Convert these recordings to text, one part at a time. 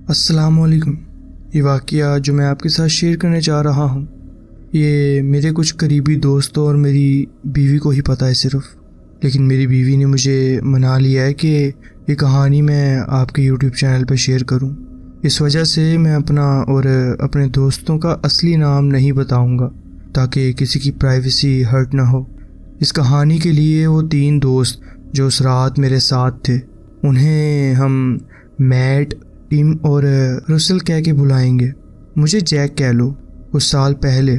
السلام علیکم۔ یہ واقعہ جو میں آپ کے ساتھ شیئر کرنے چاہ رہا ہوں، یہ میرے کچھ قریبی دوستوں اور میری بیوی کو ہی پتہ ہے صرف، لیکن میری بیوی نے مجھے منا لیا ہے کہ یہ کہانی میں آپ کے یوٹیوب چینل پہ شیئر کروں۔ اس وجہ سے میں اپنا اور اپنے دوستوں کا اصلی نام نہیں بتاؤں گا تاکہ کسی کی پرائیویسی ہرٹ نہ ہو۔ اس کہانی کے لیے وہ 3 دوست جو اس رات میرے ساتھ تھے، انہیں ہم میٹ، ٹم اور رسل کہہ کے بلائیں گے۔ مجھے جیک کہہ لو۔ کچھ سال پہلے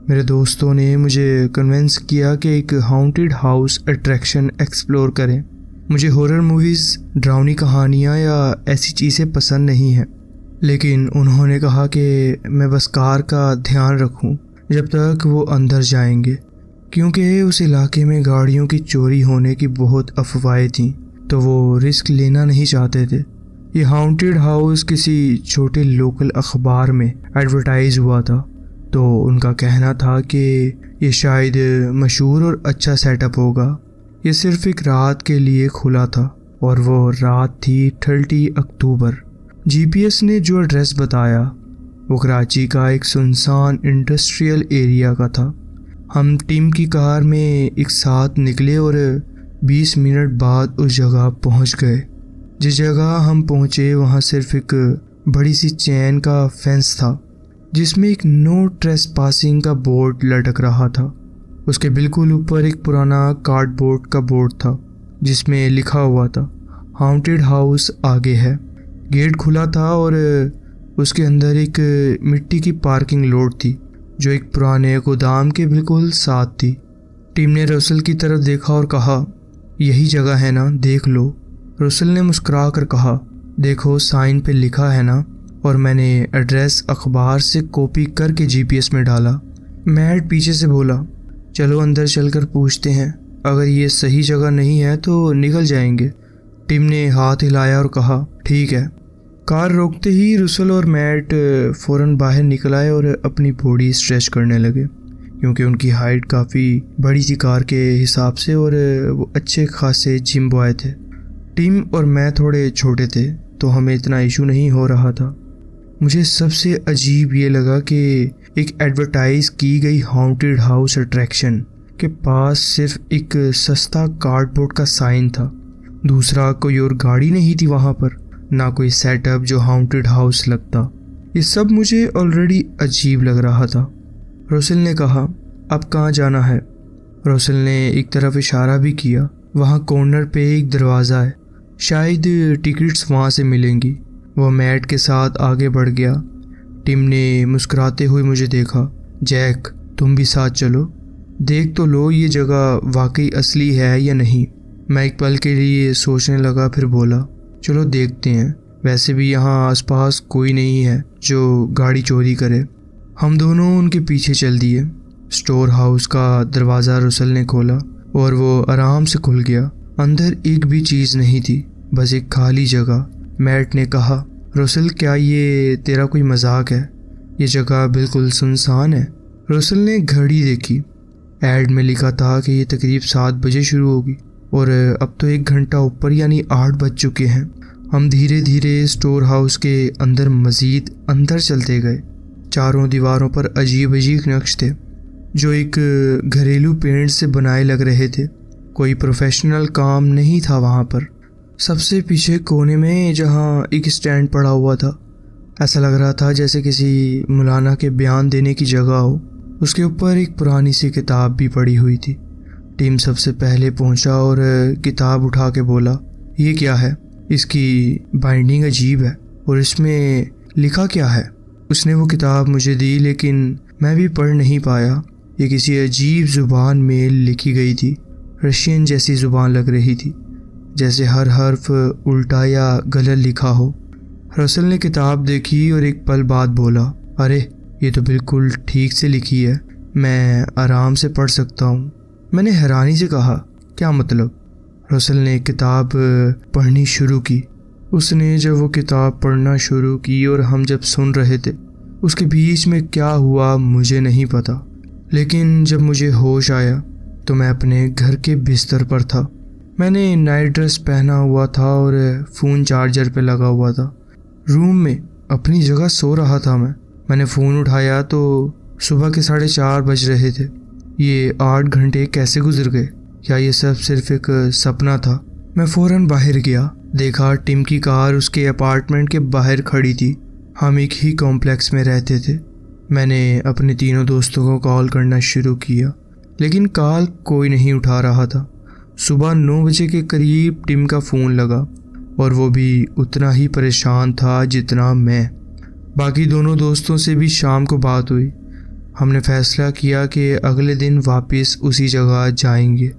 میرے دوستوں نے مجھے کنونس کیا کہ ایک ہانٹیڈ ہاؤس اٹریکشن ایکسپلور کریں۔ مجھے ہورر موویز، ڈراؤنی کہانیاں یا ایسی چیزیں پسند نہیں ہیں، لیکن انہوں نے کہا کہ میں بس کار کا دھیان رکھوں جب تک وہ اندر جائیں گے، کیونکہ اس علاقے میں گاڑیوں کی چوری ہونے کی بہت افواہیں تھیں، تو وہ رسک لینا نہیں چاہتے تھے۔ یہ ہانٹیڈ ہاؤس کسی چھوٹے لوکل اخبار میں ایڈورٹائز ہوا تھا، تو ان کا کہنا تھا کہ یہ شاید مشہور اور اچھا سیٹ اپ ہوگا۔ یہ صرف ایک رات کے لیے کھلا تھا، اور وہ رات تھی 30 اکتوبر۔ جی پی ایس نے جو ایڈریس بتایا وہ کراچی کا ایک سنسان انڈسٹریل ایریا کا تھا۔ ہم ٹیم کی کار میں ایک ساتھ نکلے اور 20 منٹ بعد اس جگہ پہنچ گئے۔ جس جگہ ہم پہنچے وہاں صرف ایک بڑی سی چین کا فینس تھا جس میں ایک نو ٹریس پاسنگ کا بورڈ لٹک رہا تھا۔ اس کے بالکل اوپر ایک پرانا کارڈ بورڈ کا بورڈ تھا جس میں لکھا ہوا تھا ہانٹیڈ ہاؤس آگے ہے۔ گیٹ کھلا تھا اور اس کے اندر ایک مٹی کی پارکنگ لوٹ تھی جو ایک پرانے گودام کے بالکل ساتھ تھی۔ ٹیم نے رسل کی طرف دیکھا اور کہا، یہی جگہ ہے نا، دیکھ لو۔ رسل نے مسکرا کر کہا، دیکھو سائن پہ لکھا ہے نا، اور میں نے ایڈریس اخبار سے کاپی کر کے جی پی ایس میں ڈالا۔ میٹ پیچھے سے بولا، چلو اندر چل کر پوچھتے ہیں، اگر یہ صحیح جگہ نہیں ہے تو نکل جائیں گے۔ ٹیم نے ہاتھ ہلایا اور کہا، ٹھیک ہے۔ کار روکتے ہی رسل اور میٹ فوراً باہر نکل آئے اور اپنی باڈی اسٹریچ کرنے لگے، کیونکہ ان کی ہائٹ کافی بڑی تھی کار کے حساب سے، اور وہ اچھے خاصے جم بوائے تھے۔ ٹیم اور میں تھوڑے چھوٹے تھے تو ہمیں اتنا ایشو نہیں ہو رہا تھا۔ مجھے سب سے عجیب یہ لگا کہ ایک ایڈورٹائز کی گئی ہانٹیڈ ہاؤس اٹریکشن کے پاس صرف ایک سستا کارڈ بورڈ کا سائن تھا۔ دوسرا کوئی اور گاڑی نہیں تھی وہاں پر، نہ کوئی سیٹ اپ جو ہانٹیڈ ہاؤس لگتا۔ یہ سب مجھے آلریڈی عجیب لگ رہا تھا۔ رسل نے کہا، اب کہاں جانا ہے؟ رسل نے ایک طرف اشارہ بھی کیا، وہاں کارنر پہ ایک دروازہ ہے، شاید ٹکٹس وہاں سے ملیں گی۔ وہ میٹ کے ساتھ آگے بڑھ گیا۔ ٹیم نے مسکراتے ہوئے مجھے دیکھا، جیک تم بھی ساتھ چلو، دیکھ تو لو یہ جگہ واقعی اصلی ہے یا نہیں۔ میں ایک پل کے لیے سوچنے لگا، پھر بولا، چلو دیکھتے ہیں، ویسے بھی یہاں آس پاس کوئی نہیں ہے جو گاڑی چوری کرے۔ ہم دونوں ان کے پیچھے چل دیے۔ اسٹور ہاؤس کا دروازہ رسل نے کھولا اور وہ آرام سے کھل گیا۔ اندر ایک بھی چیز نہیں تھی، بس ایک خالی جگہ۔ میٹ نے کہا، رسل کیا یہ تیرا کوئی مذاق ہے؟ یہ جگہ بالکل سنسان ہے۔ رسل نے گھڑی دیکھی، ایڈ میں لکھا تھا کہ یہ تقریب 7 بجے شروع ہوگی، اور اب تو 1 گھنٹہ اوپر یعنی 8 بج چکے ہیں۔ ہم دھیرے دھیرے اسٹور ہاؤس کے اندر مزید اندر چلتے گئے۔ چاروں دیواروں پر عجیب عجیب نقش تھے جو ایک گھریلو پینٹ سے بنائے لگ رہے تھے۔ کوئی پروفیشنل کام نہیں تھا وہاں پر۔ سب سے پیچھے کونے میں جہاں ایک اسٹینڈ پڑا ہوا تھا، ایسا لگ رہا تھا جیسے کسی مولانا کے بیان دینے کی جگہ ہو۔ اس کے اوپر ایک پرانی سی کتاب بھی پڑی ہوئی تھی۔ ٹیم سب سے پہلے پہنچا اور کتاب اٹھا کے بولا، یہ کیا ہے؟ اس کی بائنڈنگ عجیب ہے، اور اس میں لکھا کیا ہے؟ اس نے وہ کتاب مجھے دی، لیکن میں بھی پڑھ نہیں پایا۔ یہ کسی عجیب زبان میں لکھی گئی تھی، رشین جیسی زبان لگ رہی تھی، جیسے ہر حرف الٹا یا غلط لکھا ہو۔ رسل نے کتاب دیکھی اور ایک پل بعد بولا، ارے یہ تو بالکل ٹھیک سے لکھی ہے، میں آرام سے پڑھ سکتا ہوں۔ میں نے حیرانی سے کہا، کیا مطلب؟ رسل نے کتاب پڑھنی شروع کی۔ اس نے جب وہ کتاب پڑھنا شروع کی اور ہم جب سن رہے تھے، اس کے بیچ میں کیا ہوا مجھے نہیں پتا، لیکن جب مجھے ہوش آیا تو میں اپنے گھر کے بستر پر تھا۔ میں نے نائٹ ڈریس پہنا ہوا تھا اور فون چارجر پہ لگا ہوا تھا۔ روم میں اپنی جگہ سو رہا تھا میں نے فون اٹھایا تو صبح کے 4:30 بج رہے تھے۔ یہ 8 گھنٹے کیسے گزر گئے؟ کیا یہ سب صرف ایک سپنا تھا؟ میں فوراً باہر گیا، دیکھا ٹم کی کار اس کے اپارٹمنٹ کے باہر کھڑی تھی۔ ہم ایک ہی کمپلیکس میں رہتے تھے۔ میں نے اپنے تینوں دوستوں کو کال کرنا شروع کیا، لیکن کال کوئی نہیں اٹھا رہا تھا۔ صبح 9 بجے کے قریب ٹم کا فون لگا اور وہ بھی اتنا ہی پریشان تھا جتنا میں۔ باقی دونوں دوستوں سے بھی شام کو بات ہوئی۔ ہم نے فیصلہ کیا کہ اگلے دن واپس اسی جگہ جائیں گے۔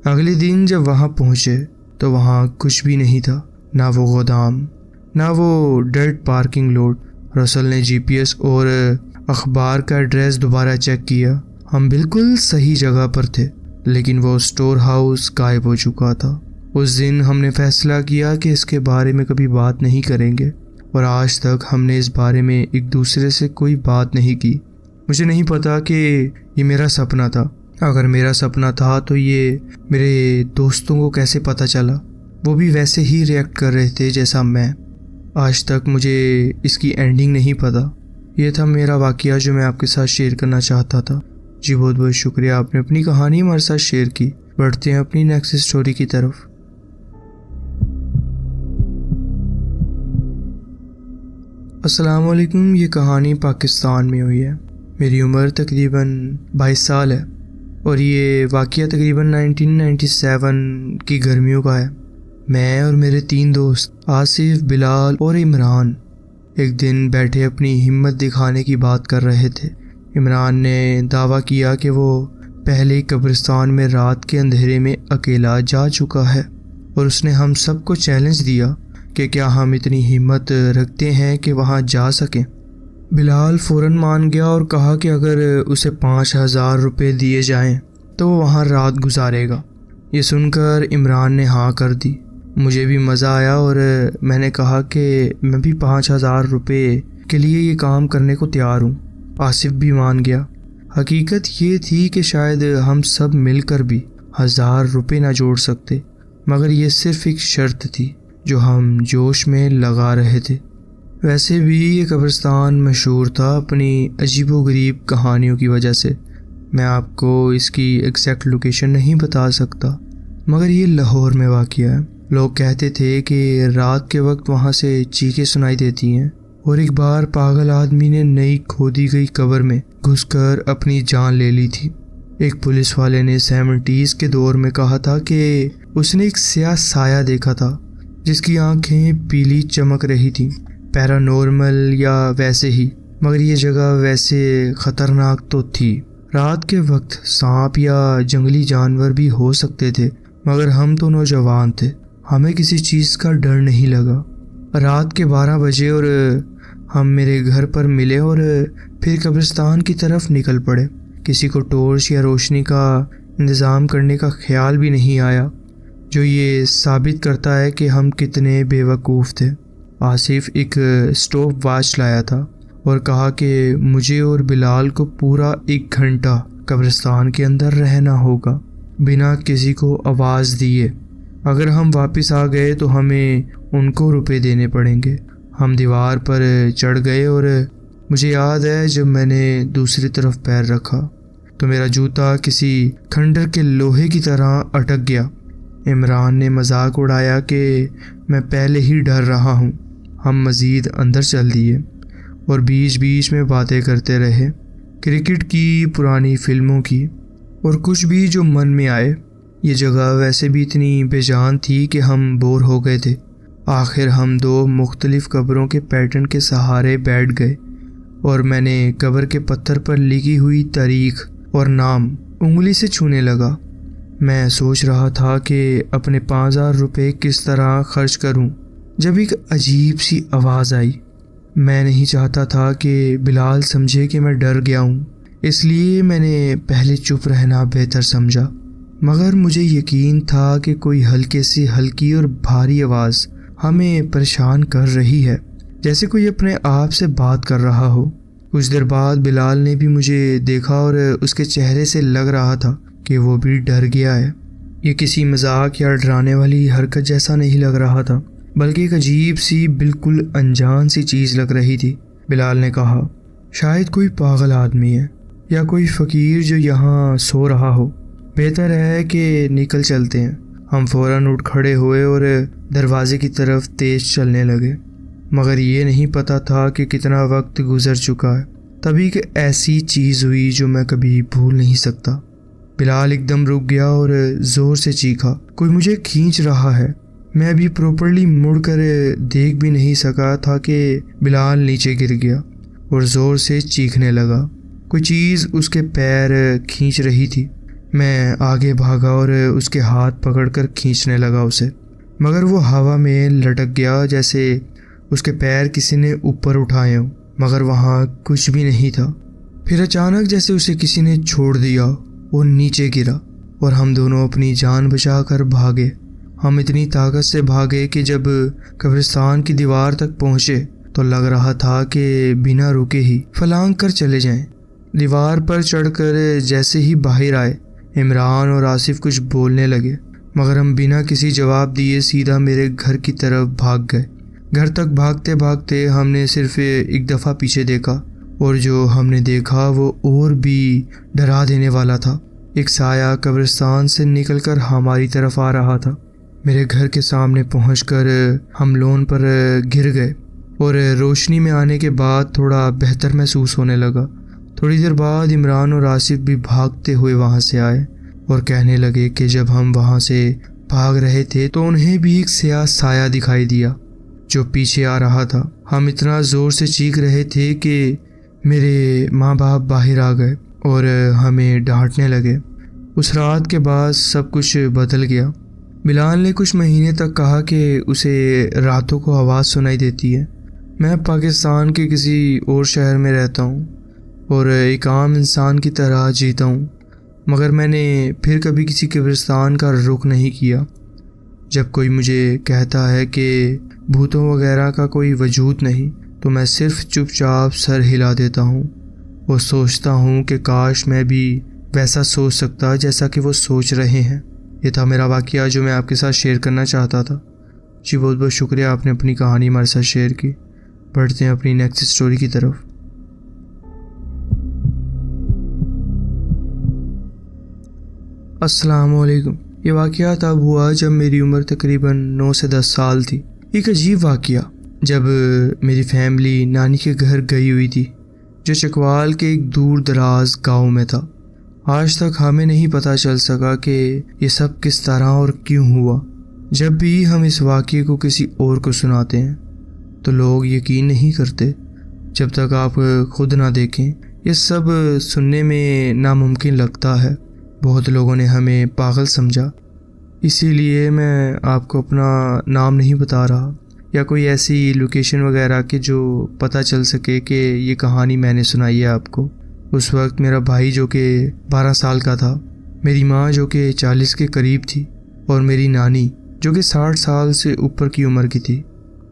اگلے دن جب وہاں پہنچے تو وہاں کچھ بھی نہیں تھا، نہ وہ گودام، نہ وہ ڈرٹ پارکنگ لوٹ۔ رسل نے GPS اور اخبار کا ایڈریس دوبارہ چیک کیا۔ ہم بالکل صحیح جگہ پر تھے، لیکن وہ اسٹور ہاؤس غائب ہو چکا تھا۔ اس دن ہم نے فیصلہ کیا کہ اس کے بارے میں کبھی بات نہیں کریں گے، اور آج تک ہم نے اس بارے میں ایک دوسرے سے کوئی بات نہیں کی۔ مجھے نہیں پتا کہ یہ میرا سپنا تھا۔ اگر میرا سپنا تھا تو یہ میرے دوستوں کو کیسے پتہ چلا؟ وہ بھی ویسے ہی ریئیکٹ کر رہے تھے جیسا میں۔ آج تک مجھے اس کی اینڈنگ نہیں پتا۔ یہ تھا میرا واقعہ جو میں آپ کے ساتھ شیئر کرنا چاہتا تھا۔ جی بہت بہت شکریہ، آپ نے اپنی کہانی ہمارے ساتھ شیئر کی۔ بڑھتے ہیں اپنی نیکسٹ اسٹوری کی طرف۔ السلام علیکم۔ یہ کہانی پاکستان میں ہوئی ہے۔ میری عمر تقریباً 22 سال ہے اور یہ واقعہ تقریباً 1997 کی گرمیوں کا ہے۔ میں اور میرے 3 دوست آصف، بلال اور عمران ایک دن بیٹھے اپنی ہمت دکھانے کی بات کر رہے تھے۔ عمران نے دعویٰ کیا کہ وہ پہلے قبرستان میں رات کے اندھیرے میں اکیلا جا چکا ہے، اور اس نے ہم سب کو چیلنج دیا کہ کیا ہم اتنی ہمت رکھتے ہیں کہ وہاں جا سکیں۔ بلال فوراً مان گیا اور کہا کہ اگر اسے 5,000 روپے دیے جائیں تو وہ وہاں رات گزارے گا۔ یہ سن کر عمران نے ہاں کر دی۔ مجھے بھی مزہ آیا اور میں نے کہا کہ میں بھی 5,000 روپے کے لیے یہ کام کرنے کو تیار ہوں۔ آصف بھی مان گیا۔ حقیقت یہ تھی کہ شاید ہم سب مل کر بھی 1,000 روپے نہ جوڑ سکتے، مگر یہ صرف ایک شرط تھی جو ہم جوش میں لگا رہے تھے۔ ویسے بھی یہ قبرستان مشہور تھا اپنی عجیب و غریب کہانیوں کی وجہ سے۔ میں آپ کو اس کی ایگزیکٹ لوکیشن نہیں بتا سکتا، مگر یہ لاہور میں واقع ہے۔ لوگ کہتے تھے کہ رات کے وقت وہاں سے چیخیں سنائی دیتی ہیں، اور ایک بار پاگل آدمی نے نئی کھودی گئی قبر میں گھس کر اپنی جان لے لی تھی۔ ایک پولیس والے نے 70s کے دور میں کہا تھا کہ اس نے ایک سیاہ سایہ دیکھا تھا جس کی آنکھیں پیلی چمک رہی تھیں۔ پیرانورمل یا ویسے ہی، مگر یہ جگہ ویسے خطرناک تو تھی۔ رات کے وقت سانپ یا جنگلی جانور بھی ہو سکتے تھے، مگر ہم تو نوجوان تھے، ہمیں کسی چیز کا ڈر نہیں لگا۔ رات کے 12 بجے اور ہم میرے گھر پر ملے اور پھر قبرستان کی طرف نکل پڑے۔ کسی کو ٹارچ یا روشنی کا انتظام کرنے کا خیال بھی نہیں آیا، جو یہ ثابت کرتا ہے کہ ہم کتنے بے وقوف تھے۔ آصف ایک اسٹاپ واچ لایا تھا اور کہا کہ مجھے اور بلال کو پورا 1 گھنٹہ قبرستان کے اندر رہنا ہوگا بنا کسی کو آواز دیے۔ اگر ہم واپس آ گئے تو ہمیں ان کو روپے دینے پڑیں گے۔ ہم دیوار پر چڑھ گئے اور مجھے یاد ہے جب میں نے دوسری طرف پیر رکھا تو میرا جوتا کسی کھنڈر کے لوہے کی طرح اٹک گیا۔ عمران نے مذاق اڑایا کہ میں پہلے ہی ڈر رہا ہوں۔ ہم مزید اندر چل دیے اور بیچ بیچ میں باتیں کرتے رہے، کرکٹ کی، پرانی فلموں کی اور کچھ بھی جو من میں آئے۔ یہ جگہ ویسے بھی اتنی بے جان تھی کہ ہم بور ہو گئے تھے۔ آخر ہم 2 مختلف قبروں کے پیٹرن کے سہارے بیٹھ گئے اور میں نے قبر کے پتھر پر لکھی ہوئی تاریخ اور نام انگلی سے چھونے لگا۔ میں سوچ رہا تھا کہ اپنے 5,000 روپے کس طرح خرچ کروں جب ایک عجیب سی آواز آئی۔ میں نہیں چاہتا تھا کہ بلال سمجھے کہ میں ڈر گیا ہوں، اس لیے میں نے پہلے چپ رہنا بہتر سمجھا، مگر مجھے یقین تھا کہ کوئی ہلکے سے ہلکی اور بھاری آواز ہمیں پریشان کر رہی ہے، جیسے کوئی اپنے آپ سے بات کر رہا ہو۔ کچھ دیر بعد بلال نے بھی مجھے دیکھا اور اس کے چہرے سے لگ رہا تھا کہ وہ بھی ڈر گیا ہے۔ یہ کسی مذاق یا ڈرانے والی حرکت جیسا نہیں لگ رہا تھا، بلکہ ایک عجیب سی بالکل انجان سی چیز لگ رہی تھی۔ بلال نے کہا، شاید کوئی پاگل آدمی ہے یا کوئی فقیر جو یہاں سو رہا ہو، بہتر ہے کہ نکل چلتے ہیں۔ ہم فوراً اٹھ کھڑے ہوئے اور دروازے کی طرف تیز چلنے لگے، مگر یہ نہیں پتہ تھا کہ کتنا وقت گزر چکا ہے۔ تبھی کہ ایسی چیز ہوئی جو میں کبھی بھول نہیں سکتا۔ بلال ایک دم رک گیا اور زور سے چیخا، کوئی مجھے کھینچ رہا ہے۔ میں ابھی پراپرلی مڑ کر دیکھ بھی نہیں سکا تھا کہ بلال نیچے گر گیا اور زور سے چیخنے لگا۔ کوئی چیز اس کے پیر کھینچ رہی تھی۔ میں آگے بھاگا اور اس کے ہاتھ پکڑ کر کھینچنے لگا اسے، مگر وہ ہوا میں لٹک گیا جیسے اس کے پیر کسی نے اوپر اٹھائے ہوں، مگر وہاں کچھ بھی نہیں تھا۔ پھر اچانک جیسے اسے کسی نے چھوڑ دیا، وہ نیچے گرا اور ہم دونوں اپنی جان بچا کر بھاگے۔ ہم اتنی طاقت سے بھاگے کہ جب قبرستان کی دیوار تک پہنچے تو لگ رہا تھا کہ بنا رکے ہی پھلانگ کر چلے جائیں۔ دیوار پر چڑھ کر جیسے ہی باہر آئے، عمران اور آصف کچھ بولنے لگے، مگر ہم بنا کسی جواب دیے سیدھا میرے گھر کی طرف بھاگ گئے۔ گھر تک بھاگتے بھاگتے ہم نے صرف ایک دفعہ پیچھے دیکھا، اور جو ہم نے دیکھا وہ اور بھی ڈرا دینے والا تھا۔ ایک سایہ قبرستان سے نکل کر ہماری طرف آ رہا تھا۔ میرے گھر کے سامنے پہنچ کر ہم لون پر گر گئے اور روشنی میں آنے کے بعد تھوڑا بہتر محسوس ہونے لگا۔ تھوڑی دیر بعد عمران اور آصف بھی بھاگتے ہوئے وہاں سے آئے اور کہنے لگے کہ جب ہم وہاں سے بھاگ رہے تھے تو انہیں بھی ایک سیاہ سایہ دکھائی دیا جو پیچھے آ رہا تھا۔ ہم اتنا زور سے چیخ رہے تھے کہ میرے ماں باپ باہر آ گئے اور ہمیں ڈانٹنے لگے۔ اس رات کے بعد سب کچھ بدل گیا۔ بلال نے کچھ مہینے تک کہا کہ اسے راتوں کو آواز سنائی دیتی ہے۔ میں پاکستان کے کسی اور شہر میں رہتا ہوں اور ایک عام انسان کی طرح جیتا ہوں، مگر میں نے پھر کبھی کسی قبرستان کا رخ نہیں کیا۔ جب کوئی مجھے کہتا ہے کہ بھوتوں وغیرہ کا کوئی وجود نہیں تو میں صرف چپ چاپ سر ہلا دیتا ہوں اور سوچتا ہوں کہ کاش میں بھی ویسا سوچ سکتا جیسا کہ وہ سوچ رہے ہیں۔ یہ تھا میرا واقعہ جو میں آپ کے ساتھ شیئر کرنا چاہتا تھا۔ جی بہت بہت شکریہ، آپ نے اپنی کہانی ہمارے ساتھ شیئر کی۔ بڑھتے ہیں اپنی نیکسٹ سٹوری کی طرف۔ السلام علیکم۔ یہ واقعہ تب ہوا جب میری عمر تقریباً 9 سے 10 سال تھی۔ ایک عجیب واقعہ جب میری فیملی نانی کے گھر گئی ہوئی تھی جو چکوال کے ایک دور دراز گاؤں میں تھا۔ آج تک ہمیں نہیں پتہ چل سکا کہ یہ سب کس طرح اور کیوں ہوا۔ جب بھی ہم اس واقعے کو کسی اور کو سناتے ہیں تو لوگ یقین نہیں کرتے جب تک آپ خود نہ دیکھیں۔ یہ سب سننے میں ناممکن لگتا ہے۔ بہت لوگوں نے ہمیں پاگل سمجھا، اسی لیے میں آپ کو اپنا نام نہیں بتا رہا یا کوئی ایسی لوکیشن وغیرہ کہ جو پتہ چل سکے کہ یہ کہانی میں نے سنائی ہے آپ کو۔ اس وقت میرا بھائی جو کہ 12 سال کا تھا، میری ماں جو کہ 40 کے قریب تھی اور میری نانی جو کہ 60 سال سے اوپر کی عمر کی تھی۔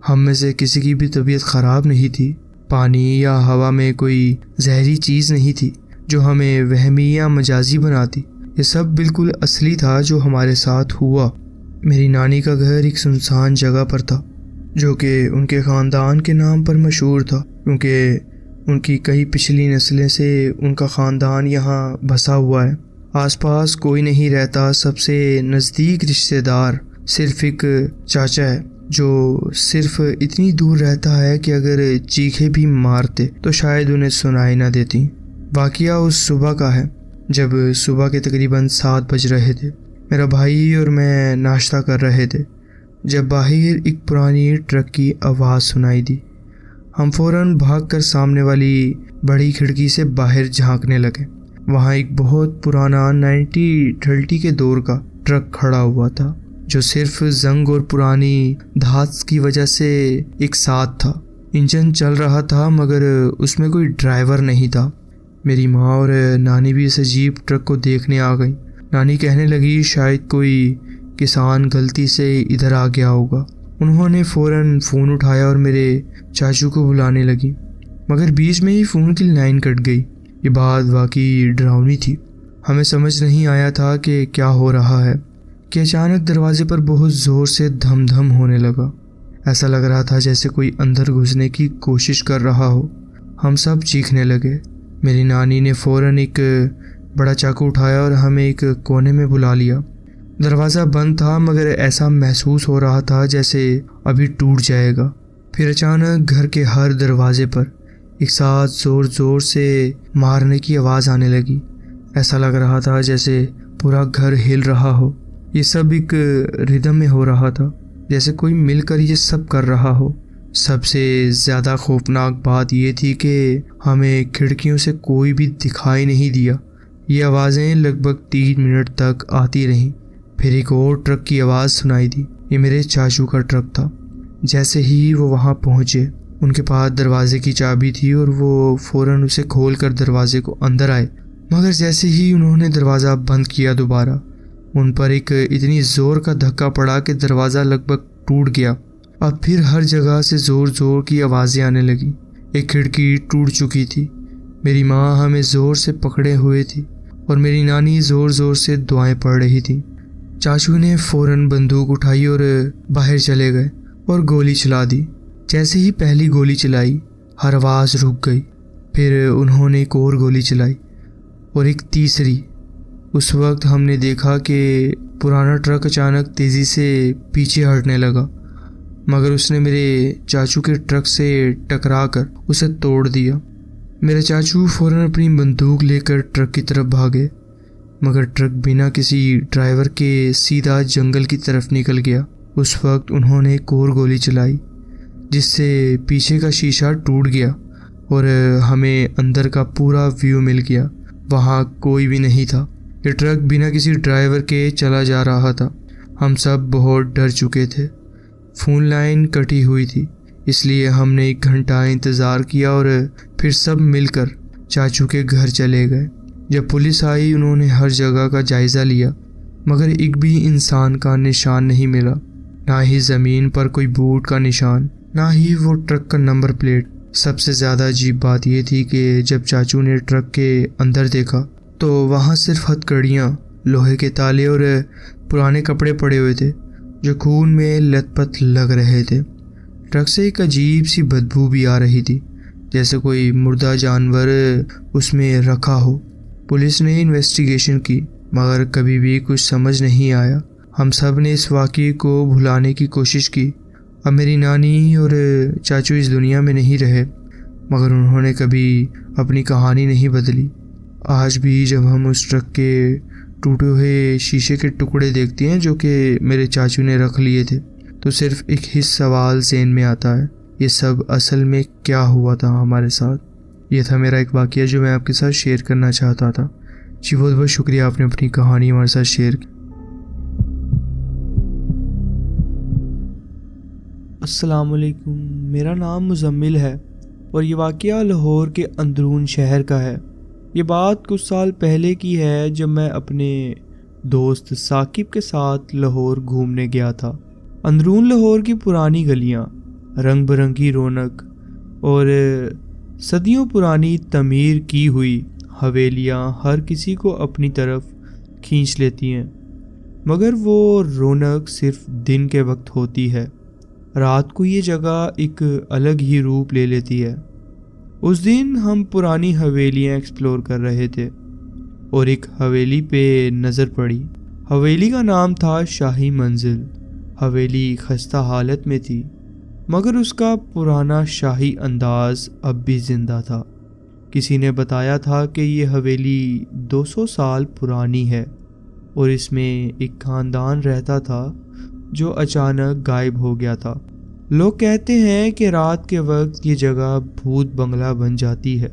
ہم میں سے کسی کی بھی طبیعت خراب نہیں تھی۔ پانی یا ہوا میں کوئی زہری چیز نہیں تھی جو ہمیں وہمی یا مجازی بناتی۔ یہ سب بالکل اصلی تھا جو ہمارے ساتھ ہوا۔ میری نانی کا گھر ایک سنسان جگہ پر تھا جو کہ ان کے خاندان کے نام پر مشہور تھا، کیونکہ ان کی کئی پچھلی نسلیں سے ان کا خاندان یہاں بسا ہوا ہے۔ آس پاس کوئی نہیں رہتا۔ سب سے نزدیک رشتہ دار صرف ایک چاچا ہے جو صرف اتنی دور رہتا ہے کہ اگر چیخے بھی مارتے تو شاید انہیں سنائی نہ دیتی۔ واقعہ اس صبح کا ہے جب صبح کے تقریباً 7 بج رہے تھے۔ میرا بھائی اور میں ناشتہ کر رہے تھے جب باہر ایک پرانی ٹرک کی آواز سنائی دی۔ ہم فوراً بھاگ کر سامنے والی بڑی کھڑکی سے باہر جھانکنے لگے۔ وہاں ایک بہت پرانا 1930 کے دور کا ٹرک کھڑا ہوا تھا جو صرف زنگ اور پرانی دھات کی وجہ سے ایک ساتھ تھا۔ انجن چل رہا تھا مگر اس میں کوئی ڈرائیور نہیں تھا۔ میری ماں اور نانی بھی اس عجیب ٹرک کو دیکھنے آ گئیں۔ نانی کہنے لگی شاید کوئی کسان غلطی سے ادھر آ گیا ہوگا۔ انہوں نے فوراً فون اٹھایا اور میرے چاچو کو بلانے لگی، مگر بیچ میں ہی فون کی لائن کٹ گئی۔ یہ بات واقعی ڈراؤنی تھی۔ ہمیں سمجھ نہیں آیا تھا کہ کیا ہو رہا ہے کہ اچانک دروازے پر بہت زور سے دھم دھم ہونے لگا۔ ایسا لگ رہا تھا جیسے کوئی اندر گھسنے کی کوشش کر رہا ہو۔ ہم سب چیخنے لگے۔ میری نانی نے فوراً ایک بڑا چاقو اٹھایا اور ہمیں ایک کونے میں بلا لیا۔ دروازہ بند تھا مگر ایسا محسوس ہو رہا تھا جیسے ابھی ٹوٹ جائے گا۔ پھر اچانک گھر کے ہر دروازے پر ایک ساتھ زور زور سے مارنے کی آواز آنے لگی۔ ایسا لگ رہا تھا جیسے پورا گھر ہل رہا ہو۔ یہ سب ایک ردم میں ہو رہا تھا، جیسے کوئی مل کر یہ سب کر رہا ہو۔ سب سے زیادہ خوفناک بات یہ تھی کہ ہمیں کھڑکیوں سے کوئی بھی دکھائی نہیں دیا۔ یہ آوازیں لگ بھگ 3 منٹ تک آتی رہیں۔ پھر ایک اور ٹرک کی آواز سنائی دی۔ یہ میرے چاچو کا ٹرک تھا۔ جیسے ہی وہ وہاں پہنچے، ان کے پاس دروازے کی چابی تھی اور وہ فوراً اسے کھول کر دروازے کو اندر آئے، مگر جیسے ہی انہوں نے دروازہ بند کیا دوبارہ، ان پر ایک اتنی زور کا دھکا پڑا کہ دروازہ لگ بھگ ٹوٹ گیا۔ اب پھر ہر جگہ سے زور زور کی آوازیں آنے لگیں۔ ایک کھڑکی ٹوٹ چکی تھی۔ میری ماں ہمیں زور سے پکڑے ہوئے تھی اور میری نانی زور زور سے دعائیں پڑھ رہی تھی۔ چاچو نے فوراً بندوق اٹھائی اور باہر چلے گئے اور گولی چلا دی۔ جیسے ہی پہلی گولی چلائی، ہر آواز رک گئی۔ پھر انہوں نے ایک اور گولی چلائی اور ایک تیسری۔ اس وقت ہم نے دیکھا کہ پرانا ٹرک اچانک تیزی سے پیچھے ہٹنے لگا، مگر اس نے میرے چاچو کے ٹرک سے ٹکرا کر اسے توڑ دیا۔ میرے چاچو فوراً اپنی بندوق لے کر ٹرک کی طرف بھاگے، مگر ٹرک بنا کسی ڈرائیور کے سیدھا جنگل کی طرف نکل گیا۔ اس وقت انہوں نے ایک اور گولی چلائی جس سے پیچھے کا شیشہ ٹوٹ گیا اور ہمیں اندر کا پورا ویو مل گیا۔ وہاں کوئی بھی نہیں تھا۔ یہ ٹرک بنا کسی ڈرائیور کے چلا جا رہا تھا۔ ہم سب بہت ڈر چکے تھے۔ فون لائن کٹی ہوئی تھی، اس لیے ہم نے 1 گھنٹہ انتظار کیا اور پھر سب مل کر چاچو کے گھر چلے گئے۔ جب پولیس آئی، انہوں نے ہر جگہ کا جائزہ لیا، مگر ایک بھی انسان کا نشان نہیں ملا، نہ ہی زمین پر کوئی بوٹ کا نشان، نہ ہی وہ ٹرک کا نمبر پلیٹ۔ سب سے زیادہ عجیب بات یہ تھی کہ جب چاچو نے ٹرک کے اندر دیکھا تو وہاں صرف ہتھکڑیاں، لوہے کے تالے اور پرانے کپڑے پڑے ہوئے تھے جو خون میں لت پت لگ رہے تھے۔ ٹرک سے ایک عجیب سی بدبو بھی آ رہی تھی، جیسے کوئی مردہ جانور اس میں رکھا ہو۔ پولیس نے انویسٹیگیشن کی، مگر کبھی بھی کچھ سمجھ نہیں آیا۔ ہم سب نے اس واقعے کو بھلانے کی کوشش کی۔ اب میری نانی اور چاچو اس دنیا میں نہیں رہے، مگر انہوں نے کبھی اپنی کہانی نہیں بدلی۔ آج بھی جب ہم اس ٹرک کے ٹوٹے ہوئے شیشے کے ٹکڑے دیکھتے ہیں جو کہ میرے چاچو نے رکھ لیے تھے، تو صرف ایک ہی سوال ذہن میں آتا ہے، یہ سب اصل میں کیا ہوا تھا ہمارے ساتھ؟ یہ تھا میرا ایک واقعہ جو میں آپ کے ساتھ شیئر کرنا چاہتا تھا۔ جی بہت بہت شکریہ، آپ نے اپنی کہانی ہمارے ساتھ شیئر کی۔ السلام علیکم، میرا نام مزمل ہے اور یہ واقعہ لاہور کے اندرون شہر کا ہے۔ یہ بات کچھ سال پہلے کی ہے جب میں اپنے دوست ثاقب کے ساتھ لاہور گھومنے گیا تھا۔ اندرون لاہور کی پرانی گلیاں، رنگ برنگی رونق اور صدیوں پرانی تعمیر کی ہوئی حویلیاں ہر کسی کو اپنی طرف کھینچ لیتی ہیں، مگر وہ رونق صرف دن کے وقت ہوتی ہے۔ رات کو یہ جگہ ایک الگ ہی روپ لے لیتی ہے۔ اس دن ہم پرانی حویلیاں ایکسپلور کر رہے تھے اور ایک حویلی پہ نظر پڑی۔ حویلی کا نام تھا شاہی منزل۔ حویلی خستہ حالت میں تھی، مگر اس کا پرانا شاہی انداز اب بھی زندہ تھا۔ کسی نے بتایا تھا کہ یہ حویلی 200 سال پرانی ہے اور اس میں ایک خاندان رہتا تھا جو اچانک غائب ہو گیا تھا۔ لوگ کہتے ہیں کہ رات کے وقت یہ جگہ بھوت بنگلہ بن جاتی ہے۔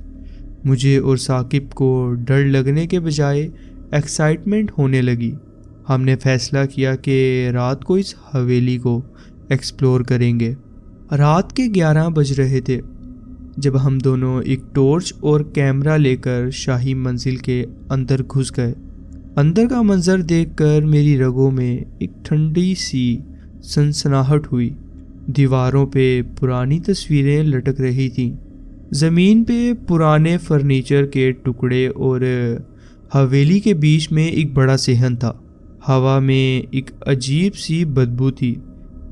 مجھے اور ثاقب کو ڈر لگنے کے بجائے ایکسائٹمنٹ ہونے لگی۔ ہم نے فیصلہ کیا کہ رات کو اس حویلی کو ایکسپلور کریں گے۔ رات کے 11 بج رہے تھے جب ہم دونوں ایک ٹارچ اور کیمرہ لے کر شاہی منزل کے اندر گھس گئے۔ اندر کا منظر دیکھ کر میری رگوں میں ایک ٹھنڈی سی سنسناہٹ ہوئی۔ دیواروں پہ پرانی تصویریں لٹک رہی تھیں، زمین پہ پرانے فرنیچر کے ٹکڑے اور حویلی کے بیچ میں ایک بڑا صحن تھا۔ ہوا میں ایک عجیب سی بدبو تھی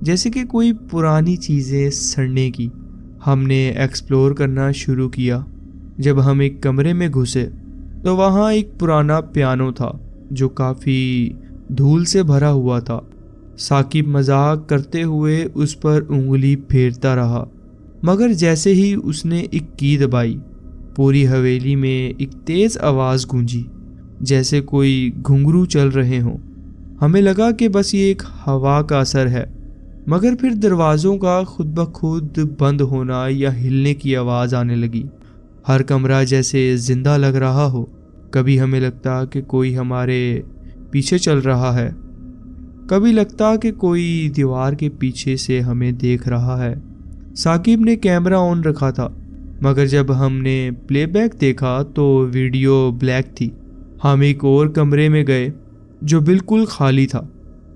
جیسے کہ کوئی پرانی چیزیں سڑنے کی۔ ہم نے ایکسپلور کرنا شروع کیا۔ جب ہم ایک کمرے میں گھسے تو وہاں ایک پرانا پیانو تھا جو کافی دھول سے بھرا ہوا تھا۔ ثاقب مذاق کرتے ہوئے اس پر انگلی پھیرتا رہا، مگر جیسے ہی اس نے ایک کی دبائی، پوری حویلی میں ایک تیز آواز گونجی، جیسے کوئی گھنگرو چل رہے ہوں۔ ہمیں لگا کہ بس یہ ایک ہوا کا اثر ہے، مگر پھر دروازوں کا خود بخود بند ہونا یا ہلنے کی آواز آنے لگی۔ ہر کمرہ جیسے زندہ لگ رہا ہو۔ کبھی ہمیں لگتا کہ کوئی ہمارے پیچھے چل رہا ہے، کبھی لگتا کہ کوئی دیوار کے پیچھے سے ہمیں دیکھ رہا ہے۔ ثاقب نے کیمرہ آن رکھا تھا، مگر جب ہم نے پلے بیک دیکھا تو ویڈیو بلیک تھی۔ ہم ایک اور کمرے میں گئے جو بالکل خالی تھا۔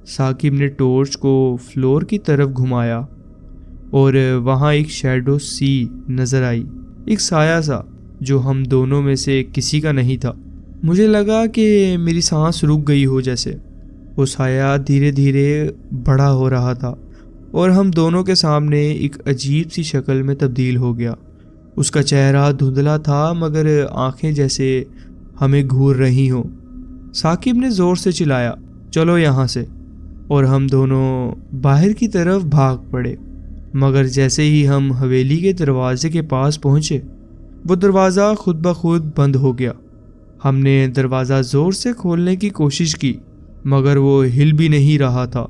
ثاقب نے ٹارچ کو فلور کی طرف گھمایا اور وہاں ایک شیڈو سی نظر آئی، ایک سایہ سا جو ہم دونوں میں سے کسی کا نہیں تھا۔ مجھے لگا کہ میری سانس رک گئی ہو جیسے۔ وہ سایہ دھیرے دھیرے بڑا ہو رہا تھا اور ہم دونوں کے سامنے ایک عجیب سی شکل میں تبدیل ہو گیا۔ اس کا چہرہ دھندلا تھا، مگر آنکھیں جیسے ہمیں گھور رہی ہوں۔ ثاقب نے زور سے چلایا، چلو یہاں سے، اور ہم دونوں باہر کی طرف بھاگ پڑے۔ مگر جیسے ہی ہم حویلی کے دروازے کے پاس پہنچے، وہ دروازہ خود بخود بند ہو گیا۔ ہم نے دروازہ زور سے کھولنے کی کوشش کی، مگر وہ ہل بھی نہیں رہا تھا۔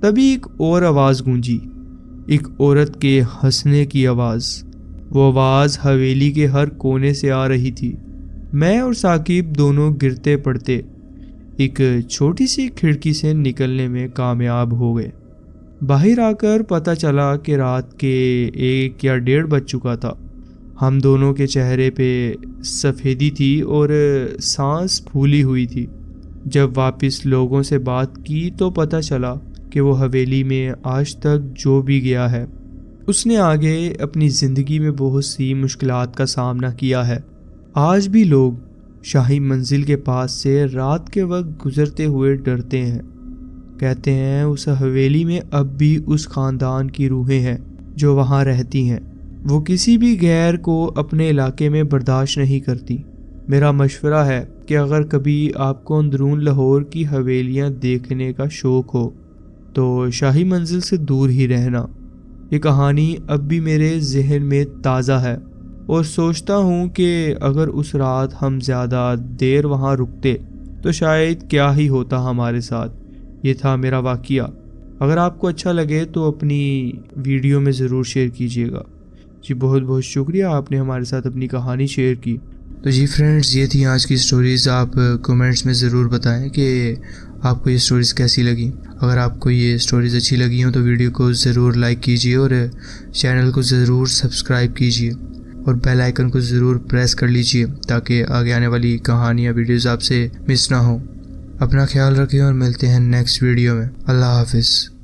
تبھی ایک اور آواز گونجی، ایک عورت کے ہنسنے کی آواز۔ وہ آواز حویلی کے ہر کونے سے آ رہی تھی۔ میں اور ثاقب دونوں گرتے پڑتے ایک چھوٹی سی کھڑکی سے نکلنے میں کامیاب ہو گئے۔ باہر آ کر پتہ چلا کہ رات کے 1 یا 1:30 بج چکا تھا۔ ہم دونوں کے چہرے پہ سفیدی تھی اور سانس پھولی ہوئی تھی۔ جب واپس لوگوں سے بات کی تو پتہ چلا کہ وہ حویلی میں آج تک جو بھی گیا ہے، اس نے آگے اپنی زندگی میں بہت سی مشکلات کا سامنا کیا ہے۔ آج بھی لوگ شاہی منزل کے پاس سے رات کے وقت گزرتے ہوئے ڈرتے ہیں۔ کہتے ہیں اس حویلی میں اب بھی اس خاندان کی روحیں ہیں جو وہاں رہتی ہیں۔ وہ کسی بھی غیر کو اپنے علاقے میں برداشت نہیں کرتی۔ میرا مشورہ ہے کہ اگر کبھی آپ کو اندرون لاہور کی حویلیاں دیکھنے کا شوق ہو تو شاہی منزل سے دور ہی رہنا۔ یہ کہانی اب بھی میرے ذہن میں تازہ ہے اور سوچتا ہوں کہ اگر اس رات ہم زیادہ دیر وہاں رکتے تو شاید کیا ہی ہوتا ہمارے ساتھ۔ یہ تھا میرا واقعہ۔ اگر آپ کو اچھا لگے تو اپنی ویڈیو میں ضرور شیئر کیجیے گا۔ جی بہت بہت شکریہ، آپ نے ہمارے ساتھ اپنی کہانی شیئر کی۔ تو جی فرینڈز، یہ تھی آج کی سٹوریز۔ آپ کومنٹس میں ضرور بتائیں کہ آپ کو یہ سٹوریز کیسی لگیں۔ اگر آپ کو یہ سٹوریز اچھی لگی ہوں تو ویڈیو کو ضرور لائک کیجیے اور چینل کو ضرور سبسکرائب کیجیے اور بیل آئیکن کو ضرور پریس کر لیجیے تاکہ آگے آنے والی کہانیاں ویڈیوز آپ سے مس نہ ہوں۔ اپنا خیال رکھیں اور ملتے ہیں نیکسٹ ویڈیو میں۔ اللہ حافظ۔